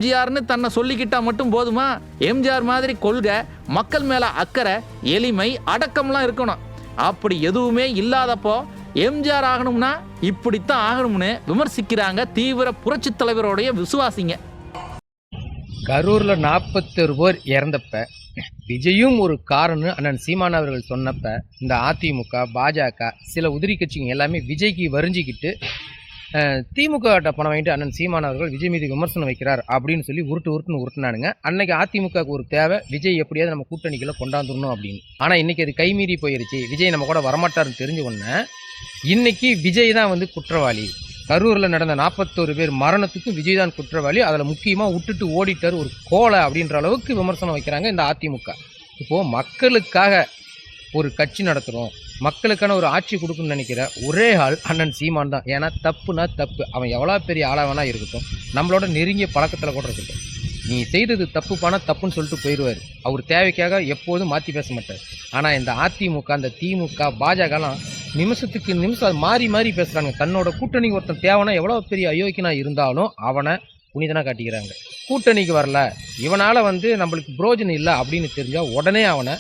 எம்ஜிஆர்னு தன்னை சொல்லிக்கிட்டா மட்டும் போதுமா? எம்ஜிஆர் மாதிரி கொள்கை, மக்கள் மேல அக்கறை, எளிமை, அடக்கம்லாம் இருக்கணும். அப்படி எதுவுமே இல்லாதப்போ எம்ஜிஆர் ஆகணும்னா இப்படித்தான் ஆகணும்னு விமர்சிக்கிறாங்க தீவிர புரட்சி தலைவருடைய விசுவாசிங்க. கரூர்ல 41 பேர் இறந்தப்ப விஜயும் ஒரு காரணம் அண்ணன் சீமான் அவர்கள் சொன்னப்ப இந்த அதிமுக, பாஜக, சில உதிரி கட்சிங்க எல்லாமே விஜய்க்கு வரிஞ்சிக்கிட்டு திமுக பணம் வாங்கிட்டு அண்ணன் சீமான் அவர்கள் விஜய் மீது விமர்சனம் வைக்கிறார் அப்படின்னு சொல்லி உருட்டுன்னு உருட்டுனானுங்க. அன்னைக்கு அதிமுகவுக்கு ஒரு தேவை, விஜய் எப்படியாவது நம்ம கூட்டணிக்குள்ள கொண்டாந்துடணும் அப்படின்னு. ஆனா இன்னைக்கு அது கைமீறி போயிருச்சு. விஜய் நம்ம கூட வரமாட்டாருன்னு தெரிஞ்ச உடனே இன்னைக்கு விஜய் தான் வந்து குற்றவாளி. கரூர்ல நடந்த 41 பேர் மரணத்துக்கும் விஜய் தான் குற்றவாளி. அதுல முக்கியமா விட்டுட்டு ஓடிட்டார் ஒரு கோலை அப்படின்ற அளவுக்கு விமர்சனம் வைக்கிறாங்க இந்த அதிமுக. இப்போ மக்களுக்காக ஒரு கட்சி நடத்துறோம், மக்களுக்கான ஒரு ஆட்சி கொடுக்கணும்னு நினைக்கிற ஒரே ஆள் அண்ணன் சீமான் தான். ஏன்னா தப்புனா தப்பு, அவன் எவ்வளோ பெரிய ஆளாக வேணா இருக்கட்டும், நம்மளோட நெருங்கிய பழக்கத்தில் கூட இருக்கட்டும், நீ செய்தது தப்பு பண்ண தப்புன்னு சொல்லிட்டு போயிடுவார். அவர் தேவைக்காக எப்போதும் மாற்றி பேச மாட்டார். ஆனால் இந்த அதிமுக, அந்த திமுக, பாஜகலாம் நிமிஷத்துக்கு நிமிஷம் அது மாறி மாறி பேசுகிறாங்க. தன்னோட கூட்டணிக்கு ஒருத்தன் தேவைன்னா எவ்வளோ பெரிய அயோக்கியனா இருந்தாலும் அவனை புனிதனாக காட்டிக்கிறாங்க. கூட்டணிக்கு வரல, இவனால் வந்து நம்மளுக்கு புரோஜனம் இல்லை அப்படின்னு தெரிஞ்சால் உடனே அவனை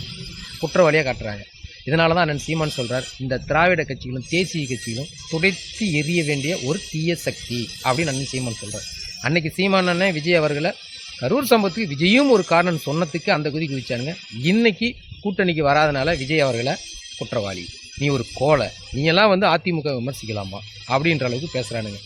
குற்றவாளியாக காட்டுறாங்க. இதனால தான் அண்ணன் சீமான் சொல்கிறார், இந்த திராவிட கட்சிகளும் தேசிய கட்சிகளும் துடைத்து எரிய வேண்டிய ஒரு தீய சக்தி அப்படின்னு அண்ணன் சீமான் சொல்கிறார். அன்னைக்கு சீமான் அண்ணன் விஜய் அவர்களை கரூர் சம்பவத்துக்கு விஜயும் ஒரு காரணம் சொன்னதுக்கு அந்த குதி குதிச்சானுங்க. இன்னைக்கு கூட்டணிக்கு வராதனால விஜய் அவர்களை குற்றவாளி, நீ ஒரு கோலை, நீ எல்லாம் வந்து அதிமுக விமர்சிக்கலாமா அப்படின்ற அளவுக்கு பேசுகிறானுங்க.